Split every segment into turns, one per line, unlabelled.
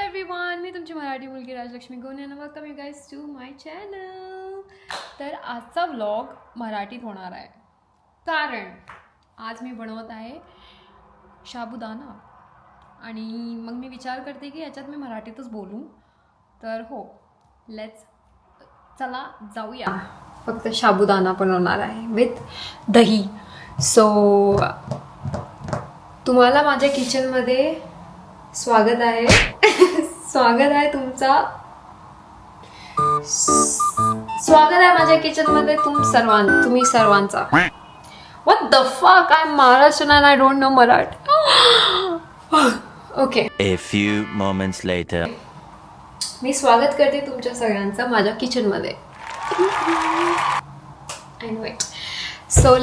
Everyone, मी तुमची मराठी मुलगी राजलक्ष्मी गुण आणि welcome you guys to my channel. तर आजचा व्लॉग मराठीत होणार आहे कारण आज मी बनवत आहे साबुदाणा आणि मग मी विचार करते की याच्यात मी मराठीतच बोलू. तर हो, चला जाऊया. फक्त साबुदाणा बनवणार आहे विथ दही. सो तुम्हाला माझ्या किचनमध्ये स्वागत आहे. स्वागत आहे माझ्या किचनमध्ये तुम्ही सर्वांचा. What the fuck, I am Maharashtrian and I don't know Marathi. Okay,
A few moments later.
मी स्वागत करते तुमच्या सगळ्यांचं माझ्या किचनमध्ये. सो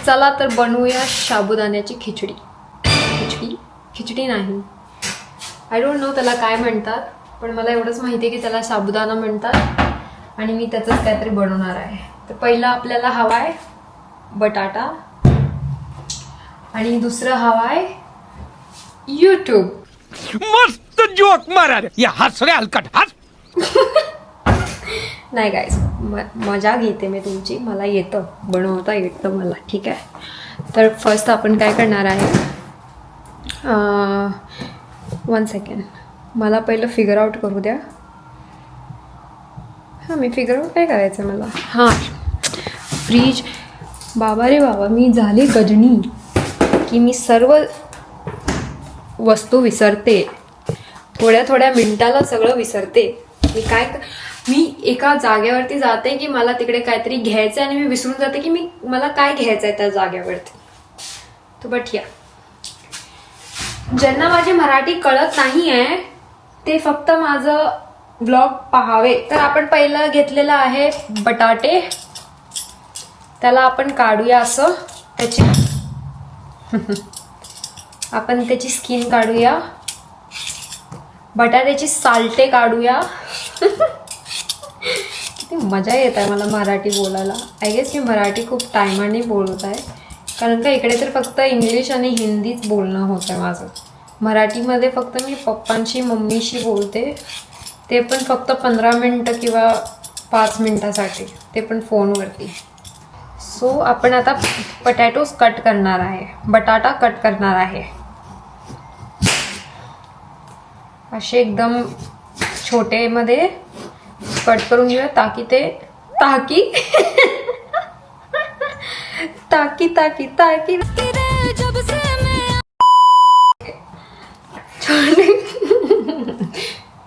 चला तर बनवूया साबुदाण्याची खिचडी. खिचडी नाही, आय डोंट नो त्याला काय म्हणतात, पण मला एवढंच माहिती आहे की त्याला साबुदाणा म्हणतात आणि मी त्याचंच काहीतरी बनवणार आहे. तर पहिला आपल्याला हवा आहे बटाटा आणि दुसरं हवा आहे यूट्यूब.
मस्त जोक मारा रे, या हस रे हलकट हस.
नाही गाईज, मजा घेते मी तुमची, मला येतं बनवता येतं मला, ठीक आहे. तर फर्स्ट आपण काय करणार आहे, 1 सेकंड, मला पहिलं फिगर आउट करू द्या. हां, मी फिगर आउट काय करायचं आहे मला. हां, फ्रीज. बाबा रे बाबा, मी झाले गजनी की मी सर्व वस्तू विसरते. थोड्या मिनिटाला सगळं विसरते. मी एका जागेवरती जाते की मला तिकडे काहीतरी घ्यायचं आहे आणि मी विसरून जाते की मला काय घ्यायचं आहे त्या जागेवरती. तो बट या, ज्यांना माझी मराठी कळत नाही आहे ते फक्त माझं ब्लॉग पाहावे. तर आपण पहिलं घेतलेलं आहे बटाटे, त्याला आपण काढूया असं, आपण त्याची स्किन काढूया, बटाट्याची साल्टे काढूया. किती मजा येत आहे मला मराठी बोलायला. आय गेस मी मराठी खूप टायमाने बोलत आहे, कारण का इकडे तर फक्त इंग्लिश आणि हिंदीच बोलणं होतं आहे माझं. मराठीमध्ये फक्त मी पप्पांशी मम्मीशी बोलते, ते पण फक्त 15 मिनटं किंवा 5 मिनटासाठी, ते पण फोनवरती. सो आपण आता पोटॅटोज कट करणार आहे, बटाटा कट करणार आहे. असे एकदम छोटेमध्ये कट करून घेऊया ताकी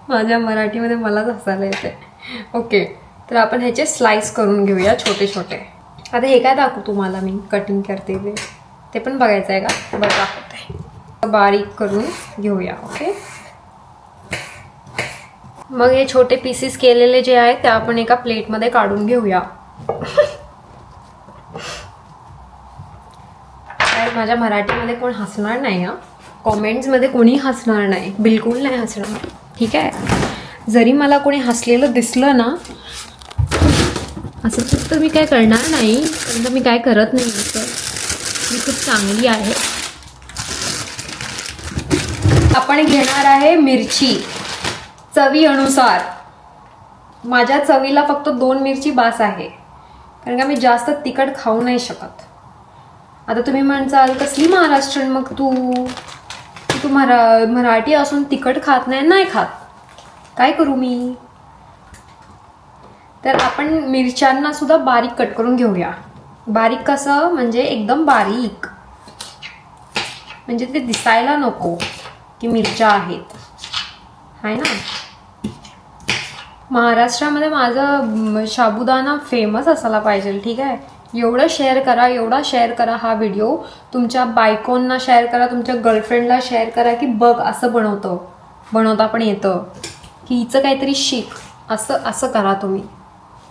माझ्या मराठीमध्ये मलाच हसायला येते. ओके, तर आपण ह्याचे स्लाइस करून घेऊया छोटे छोटे. आता हे काय दाखवू तुम्हाला मी कटिंग करते ते पण बघायचं आहे का, बरं दाखवते. बारीक करून घेऊया. ओके, मग हे छोटे पीसेस केलेले जे आहेत ते आपण एका प्लेटमध्ये काढून घेऊया. माझ्या मराठीमध्ये कोण हसणार नाही हा, कॉमेंट्समध्ये कोणी हसणार नाही, बिलकुल नाही हसणार, ठीक आहे. जरी मला कोणी हसलेलं दिसलं ना असं तर मी काय करणार नाही, कारण का मी काय करत नाही असं, मी खूप चांगली आहे. आपण घेणार आहे मिरची चवी अनुसार. माझ्या चवीला फक्त 2 मिरची बास आहे, कारण का मी जास्त तिखट खाऊ नाही शकत. आता तुम्ही म्हणसाल कसली महाराष्ट्रीयन मग तू मराठी असून तिखट खात नाही खात, काय करू मी. तर आपण मिरच्यांना सुद्धा बारीक कट करून घेऊया. बारीक कसं म्हणजे एकदम बारीक, म्हणजे ते दिसायला नको की मिरच्या आहेत, आहे ना. महाराष्ट्रामध्ये माझं साबुदाणा फेमस असायला पाहिजे, ठीक आहे. एवढा शेअर करा हा व्हिडिओ. तुमच्या बायकोंना शेअर करा, तुमच्या गर्लफ्रेंडला शेअर करा की बघ असं बनवता पण येतं, की हिचं काहीतरी शिक, असं करा तुम्ही,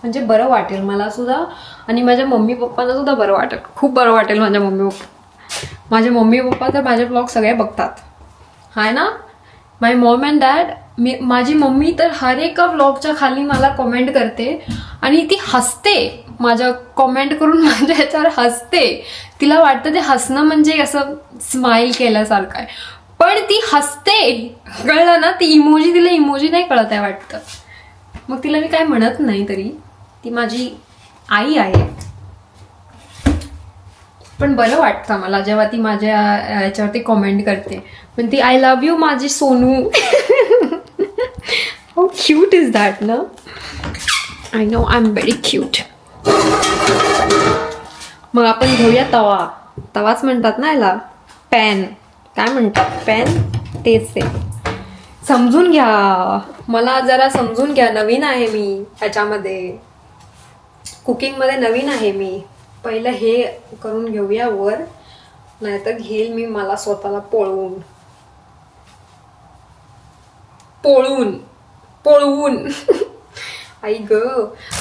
म्हणजे बरं वाटेल मला सुद्धा आणि माझ्या मम्मी पप्पांना सुद्धा बरं वाटेल, खूप बरं वाटेल. माझे मम्मी पप्पा तर माझे ब्लॉग सगळे बघतात, हाय ना. माय मॉम अँड डॅड, माझी मम्मी तर हर एका व्लॉगच्या खाली मला कॉमेंट करते आणि ती हसते, माझ्या कॉमेंट करून माझ्या ह्याच्यावर हसते. तिला वाटतं ते हसणं म्हणजे असं स्माईल केल्यासारखं आहे, पण पण ती हसते, कळलं ना? ती इमोजी, तिला इमोजी नाही कळत आहे वाटतं. मग तिला मी काय म्हणत नाही, तरी ती माझी आई आहे. पण बरं वाटतं मला जेव्हा ती माझ्या याच्यावरती कॉमेंट करते. पण ती आय लव्ह यू माझी Sonu. How cute is that ना. I know I am very cute. मग आपण घेऊया तवा. तवाच म्हणतात ना याला. पॅन काय म्हणतात? पॅन तेच आहे. समजून घ्या, मला जरा समजून घ्या. नवीन आहे मी ह्याच्यामध्ये, कुकिंगमध्ये नवीन आहे मी. पहिलं हे करून घेऊया वर, नाहीतर घेईल मी मला स्वतःला पळवून पळवून पळवून. आई ग,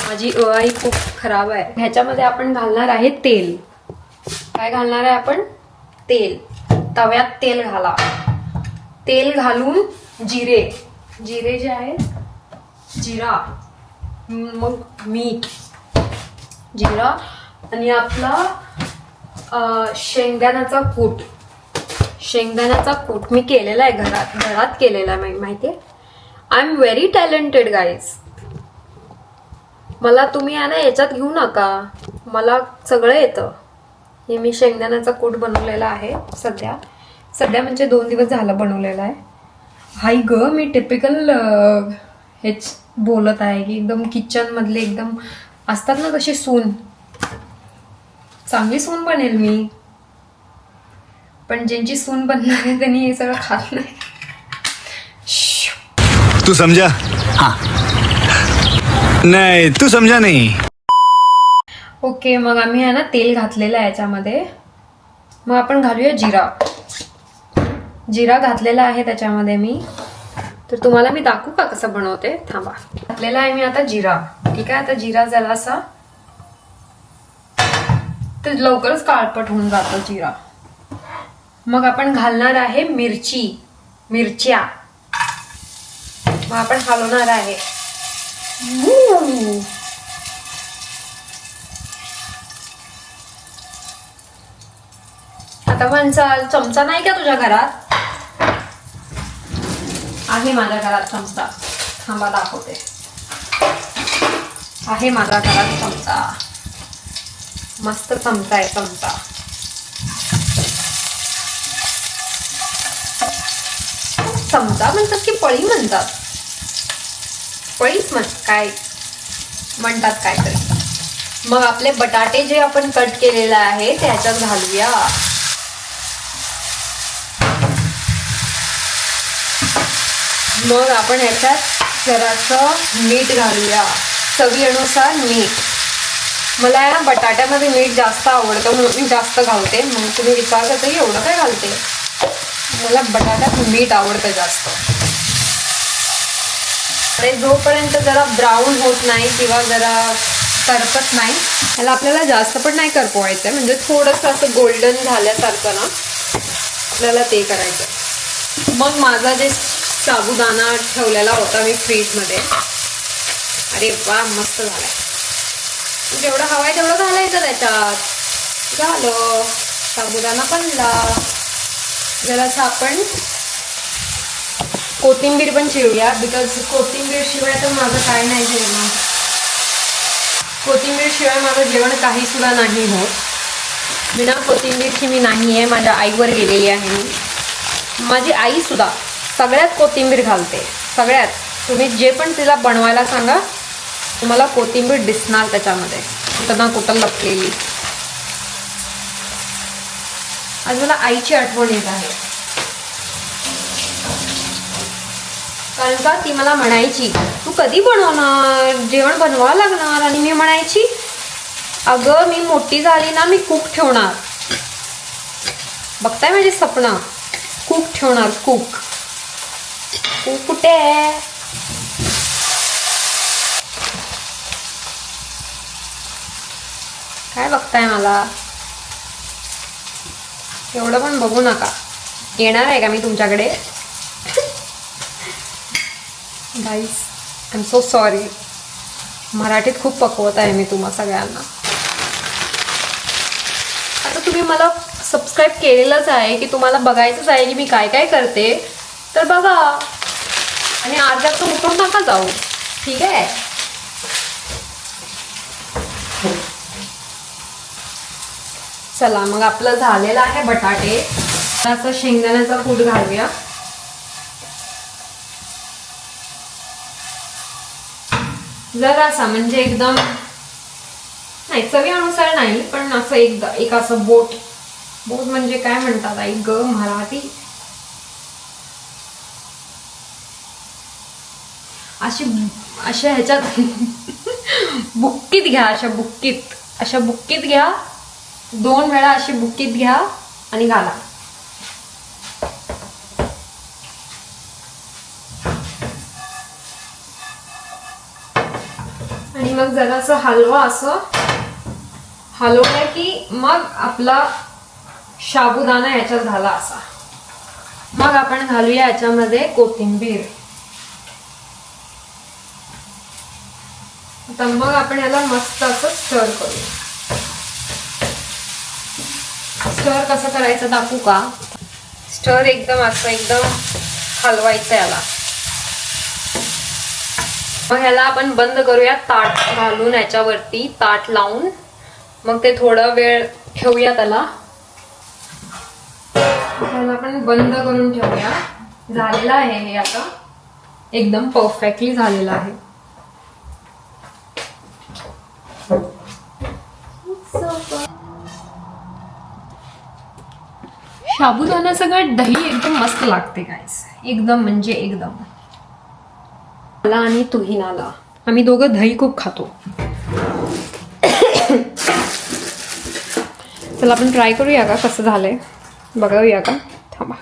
माझी आई खूप खराब आहे. ह्याच्यामध्ये आपण घालणार आहे तेल. काय घालणार आहे आपण? तेल. तव्यात तेल घाला. तेल घालून जिरे, जिरे जे आहे, जिरा, मग मीठ, जिरा आणि आपला शेंगदाण्याचा कूट. शेंगदाण्याचा कूट मी केलेला आहे घरात केलेला आहे. माहितीये, I am very talented guys. मला तुम्ही आहे ना याच्यात घेऊ नका, मला सगळं येतं. हे मी शेंगदाण्याचा कूट बनवलेला आहे सध्या म्हणजे 2 दिवस झालं बनवलेला आहे. हाय ग, मी टिपिकल हेच बोलत आहे की एकदम किचन मधले एकदम असतात ना तशी सून. चांगली सून बनेल मी. पण ज्यांची सून बनणार आहे त्यांनी हे सगळं खात नाही.
तू समझा? हाँ. नहीं, तू समझा नहीं.
ओके, मग आम्ही आहे ना तेल घातलेलं आहे याच्यामध्ये. मग आपण घालूया जिरा. जिरा घातलेला आहे त्याच्यामध्ये मी. तर तुम्हाला मी दाखवू का कसं बनवते? थांबा. घातलेला आहे मी आता जिरा. ठीक आहे, आता जिरा जरासा, तर लवकरच काळपट होऊन जातो जिरा. मग आपण घालणार आहे मिरच्या. मग आपण हलवणार आहे. आता म्हणसाल चमचा नाही का तुझ्या घरात? आहे माझ्या घरात चमचा. थांबा दाखवते. आहे माझ्या घरात चमचा. मस्त चमचा आहे, चमचा. चमचा म्हणतात की पळी म्हणतात? पळीच काय म्हणतात काहीतरी. मग आपले बटाटे जे आपण कट केलेले आहे ते ह्याच्यात घालूया. मग आपण ह्याच्यात जरासं मीठ घालूया, चवीनुसार मीठ. मला आहे ना बटाट्यामध्ये मीठ जास्त आवडतं म्हणून मी जास्त घालते. मग तुम्ही विचार करता की एवढं काय घालते? मला बटाट्यात मीठ आवडतं जास्त. आणि जोपर्यंत जरा ब्राऊन होत नाही किंवा जरा करपत नाही, त्याला आपल्याला जास्त पण नाही करपवायचं, म्हणजे थोडंसं असं गोल्डन झाल्यासारखं ना आपल्याला ते करायचं. मग माझा जे साबुदाणा ठेवलेला होता मी फ्रीजमध्ये, अरे वा मस्त झालाय. जेवढं हवंय तेवढं घालायचं त्याच्यात. झालं, साबुदाणा बनला. जरासं आपण कोथिंबीर पण चिरूया, बिकॉज कोथिंबीर शिवाय तर माझं काय नाही जेवण. कोथिंबीर शिवाय माझं जेवण काही सुद्धा नाही होत. बिना कोथिंबीरची मी नाही आहे. माझ्या आईवर गेलेली आहे मी. माझी आई सुद्धा सगळ्यात कोथिंबीर घालते, सगळ्यात. तुम्ही जे पण तिला बनवायला सांगा, तुम्हाला कोथिंबीर दिसणार त्याच्यामध्ये, कुठं ना कुठं लपलेली. आज मला आईची आठवण येत आहे, कारण का ती मला म्हणायची तू कधी बनवणार, जेवण बनवावं लागणार. आणि मी म्हणायची अगं मी मोठी झाली ना मी कुक ठेवणार. बघताय माझे स्वप्न, कुक ठेवणार. कुक कुठे आहे? काय बघताय मला? एवढं पण बघू नका. येणार आहे का मी तुमच्याकडे? Guys I am so sorry. मराठीत खूप पकवत आहे मी तुम्हा सगळ्यांना. आता तुम्ही मला सबस्क्राईब केलेलंच आहे की तुम्हाला बघायचंच आहे की मी काय काय करते, तर बघा आणि अर्ध्यात उठून नका जाऊ, ठीक आहे. चला मग आपलं झालेलं आहे बटाटे. असं शेंगदाण्याचा कूट घालूया. जरासा म्हणजे एकदम नाही, चवीनुसार नाही, पण असं एकदा एक असं बोट म्हणजे काय म्हणतात आई ग मराठी, अशा ह्याच्यात बुक्कीत घ्या, अशा बुक्कीत घ्या, 2 वेळा अशी बुक्कीत घ्या आणि घाला. आणि मग जरासं हलवा, असं हलवलं की मग आपला साबुदाणा याच्यात झाला असा. मग आपण घालूया याच्यामध्ये कोथिंबीर. आता मग आपण याला मस्त असं स्टर करूया. स्टर कसं करायचं दाखवू का? स्टर एकदम असं एकदम हलवायचं याला. मग ह्याला आपण बंद करूया, ताट घालून याच्यावरती ताट लावून. मग ते थोडा वेळ ठेवूया त्याला आपण बंद करून ठेवूया. झालेलं आहे हे आता एकदम परफेक्टली झालेलं आहे. साबुदाणा सगळं दही एकदम मस्त लागते गाईस, एकदम म्हणजे एकदम. मला आणि तुहिनाला आम्ही दोघं दही खूप खातो. चला आपण ट्राय करूया का कसं झालंय, बघूया का? थांबा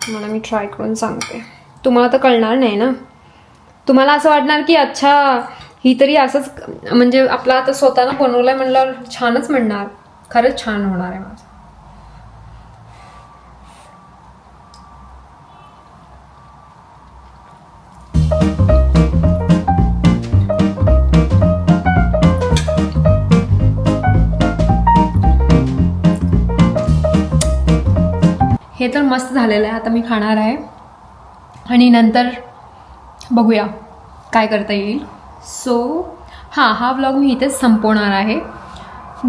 मला मी ट्राय करून सांगते. तुम्हाला तर कळणार नाही ना, तुम्हाला असं वाटणार की अच्छा ही तरी असंच म्हणजे आपला आता स्वतःनं बनवलंय म्हणल्यावर छानच म्हणणार. खरंच छान होणार आहे माझं. हे तर मस्त झालेलं आहे. आता मी खाणार आहे आणि नंतर बघूया काय करता येईल. सो हा व्लॉग मी इथेच संपवणार आहे.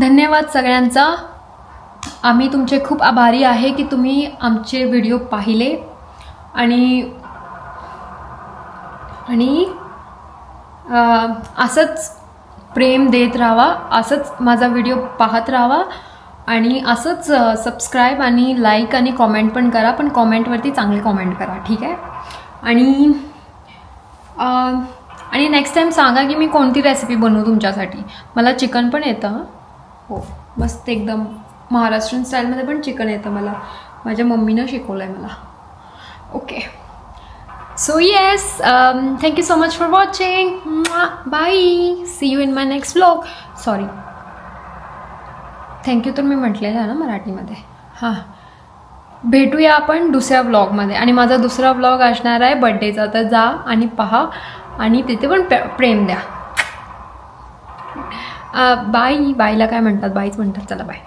धन्यवाद सगळ्यांचा. आम्ही तुमचे खूप आभारी आहे की तुम्ही आमचे व्हिडिओ पाहिले आणि असंच प्रेम देत राहा, असंच माझा व्हिडिओ पाहत राहा आणि असंच सबस्क्राईब आणि लाईक आणि कॉमेंट पण करा. पण कॉमेंटवरती चांगले कॉमेंट करा, ठीक आहे. आणि नेक्स्ट टाईम सांगा की मी कोणती रेसिपी बनवू तुमच्यासाठी. मला चिकन पण येतं. हो मस्त एकदम महाराष्ट्रीयन स्टाईलमध्ये पण चिकन येतं मला. माझ्या मम्मीनं शिकवलं आहे मला. Okay so yes, thank you so much for watching. Bye, see you in my next vlog. Sorry, thank you तर मी म्हटलेलं आहे ना मराठीमध्ये. हां, भेटूया आपण दुसऱ्या व्लॉगमध्ये. आणि माझा दुसरा व्लॉग असणार आहे बड्डेचा. तर जा आणि पहा आणि तिथे पण प्रेम द्या. बायला काय म्हणतात? बाईच म्हणतात. चला बाय.